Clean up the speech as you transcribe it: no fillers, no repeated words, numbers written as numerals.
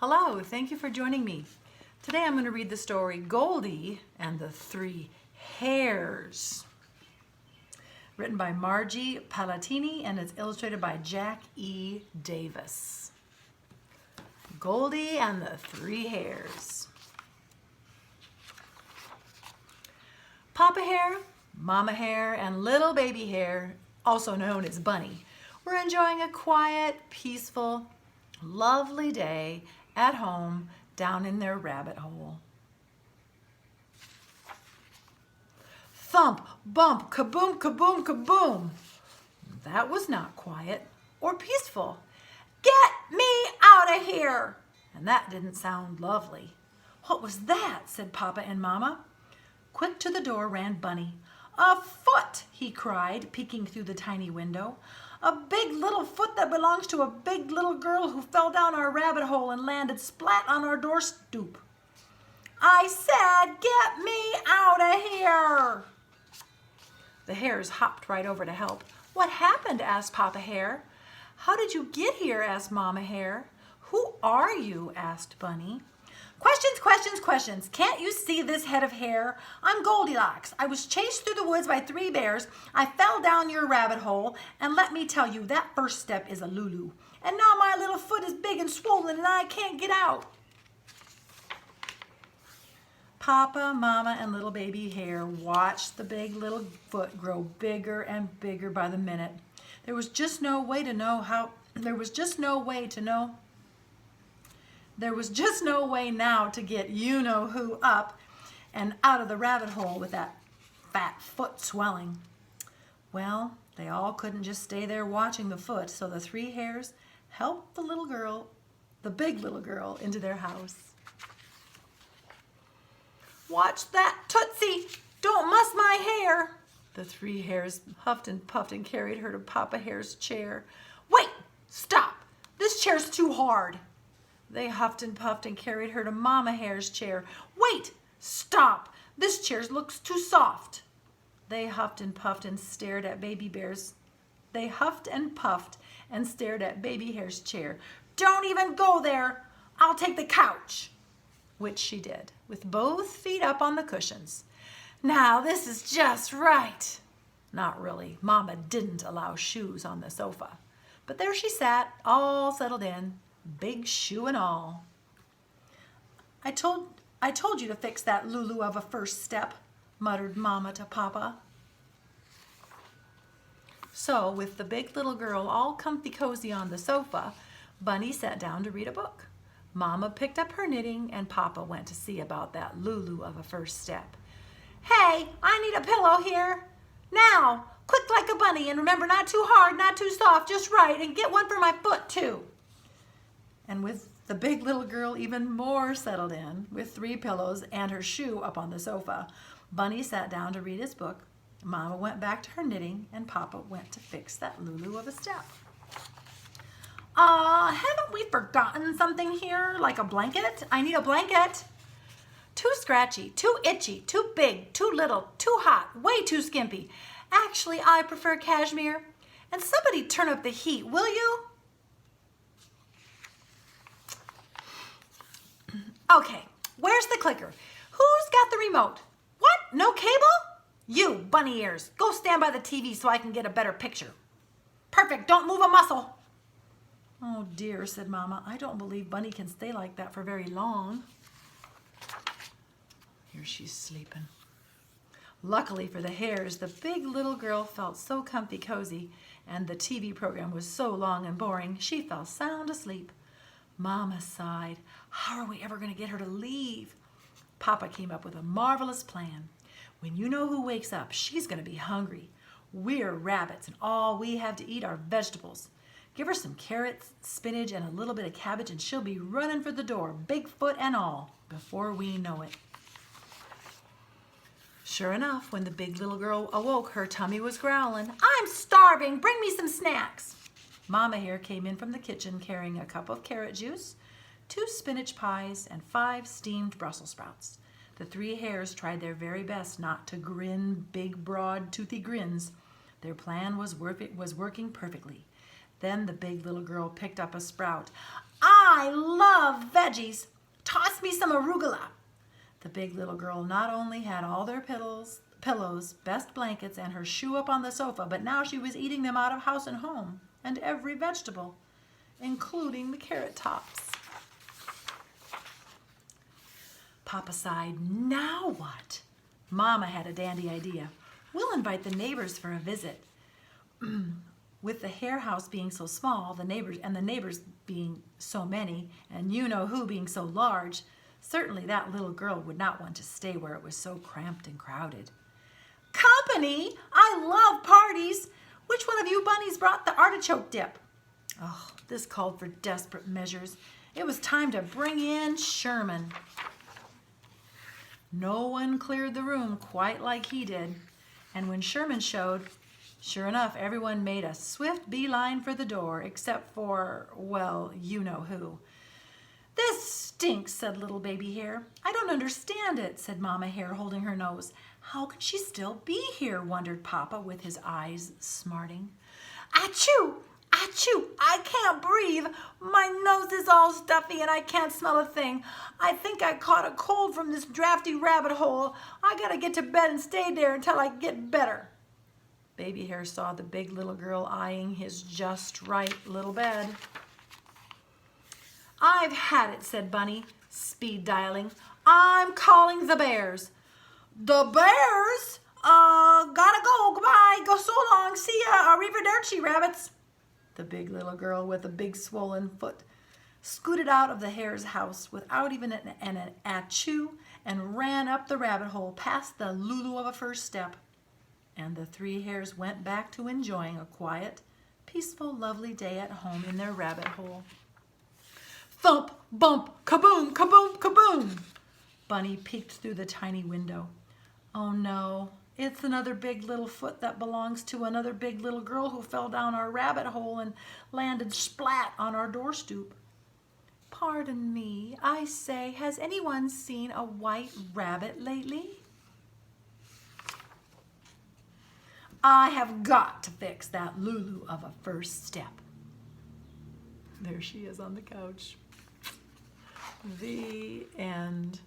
Hello, thank you for joining me. Today I'm going to read the story Goldi and the Three Hares, written by Margie Palatini and it's illustrated by Jack E. Davis. Goldi and the Three Hares. Papa Hare, Mama Hare, and little baby Hare, also known as Bunny, were enjoying a quiet, peaceful, lovely day at home down in their rabbit hole. Thump, bump, kaboom, kaboom, kaboom. That was not quiet or peaceful. Get me out of here! And that didn't sound lovely. What was that? Said Papa and Mama. Quick to the door ran Bunny. A foot, he cried, peeking through the tiny window. A big little foot that belongs to a big little girl who fell down our rabbit hole and landed splat on our door stoop. I said, get me out of here! The hares hopped right over to help. What happened? Asked Papa Hare. How did you get here? Asked Mama Hare. Who are you? Asked Bunny. Questions, questions, questions. Can't you see this head of hair? I'm Goldilocks. I was chased through the woods by 3 bears. I fell down your rabbit hole, and let me tell you, that first step is a lulu. And now my little foot is big and swollen, and I can't get out. Papa, Mama, and little baby Hare watched the big little foot grow bigger and bigger by the minute. There was just no way now to get you-know-who up and out of the rabbit hole with that fat foot swelling. Well, they all couldn't just stay there watching the foot, so the 3 hares helped the big little girl, into their house. Watch that, Tootsie! Don't muss my hair! The 3 hares huffed and puffed and carried her to Papa Hare's chair. Wait! Stop! This chair's too hard! They huffed and puffed and carried her to Mama Hare's chair. Wait! Stop! This chair looks too soft. They huffed and puffed and stared at Baby Bear's. They huffed and puffed and stared at Baby Hare's chair. Don't even go there! I'll take the couch! Which she did, with both feet up on the cushions. Now this is just right. Not really. Mama didn't allow shoes on the sofa. But there she sat, all settled in, big shoe and all. I told you to fix that Lulu of a first step, muttered Mama to Papa. So, with the big little girl all comfy cozy on the sofa, Bunny sat down to read a book. Mama picked up her knitting and Papa went to see about that Lulu of a first step. Hey, I need a pillow here. Now, quick like a bunny, and remember, not too hard, not too soft, just right, and get one for my foot too. And with the big little girl even more settled in, with 3 pillows and her shoe up on the sofa, Bunny sat down to read his book. Mama went back to her knitting, and Papa went to fix that Lulu of a step. Haven't we forgotten something here, like a blanket? I need a blanket. Too scratchy, too itchy, too big, too little, too hot, way too skimpy. Actually, I prefer cashmere. And somebody turn up the heat, will you? Okay, where's the clicker? Who's got the remote? What? No cable? You, bunny ears, go stand by the TV so I can get a better picture. Perfect, don't move a muscle. Oh dear, said Mama, I don't believe Bunny can stay like that for very long. Here she's sleeping. Luckily for the hares, the big little girl felt so comfy cozy, and the TV program was so long and boring, she fell sound asleep. Mama sighed. How are we ever going to get her to leave? Papa came up with a marvelous plan. When you-know-who wakes up, she's going to be hungry. We're rabbits, and all we have to eat are vegetables. Give her some carrots, spinach, and a little bit of cabbage, and she'll be running for the door, big foot and all, before we know it. Sure enough, when the big little girl awoke, her tummy was growling. I'm starving! Bring me some snacks! Mama Hare came in from the kitchen carrying a cup of carrot juice, 2 spinach pies, and 5 steamed Brussels sprouts. The 3 hares tried their very best not to grin big, broad, toothy grins. Their plan was working perfectly. Then the big little girl picked up a sprout. I love vegetables. veggies. Toss me some arugula. The big little girl not only had all their pillows, best blankets, and her shoe up on the sofa, but now she was eating them out of house and home, and every vegetable, including the carrot tops. Papa sighed. Now what? Mama had a dandy idea. We'll invite the neighbors for a visit. With the hare house being so small, the neighbors being so many, and you-know-who being so large, certainly that little girl would not want to stay where it was so cramped and crowded. Company! I love parties! Which one of you bunnies brought the artichoke dip? Oh, this called for desperate measures. It was time to bring in Sherman. No one cleared the room quite like he did, and when Sherman showed, sure enough, everyone made a swift beeline for the door, except for, well, you-know-who. This stinks, said little baby hare. I don't understand it, said Mama Hare, holding her nose. How can she still be here, wondered Papa, with his eyes smarting. Achoo! Achoo! I can't breathe. My nose is all stuffy and I can't smell a thing. I think I caught a cold from this drafty rabbit hole. I gotta get to bed and stay there until I get better. Baby Hare saw the big little girl eyeing his just right little bed. I've had it, said Bunny, speed dialing. I'm calling the bears. The bears? Gotta go. Goodbye. Go so long. See ya. Arrivederci, rabbits. The big little girl with a big swollen foot scooted out of the hare's house without even an achoo and ran up the rabbit hole past the lulu of a first step. And the three hares went back to enjoying a quiet, peaceful, lovely day at home in their rabbit hole. Thump, bump, kaboom, kaboom, kaboom! Bunny peeked through the tiny window. Oh no, it's another big little foot that belongs to another big little girl who fell down our rabbit hole and landed splat on our door stoop. Pardon me, I say, has anyone seen a white rabbit lately? I have got to fix that Lulu of a first step. There she is on the couch. The end.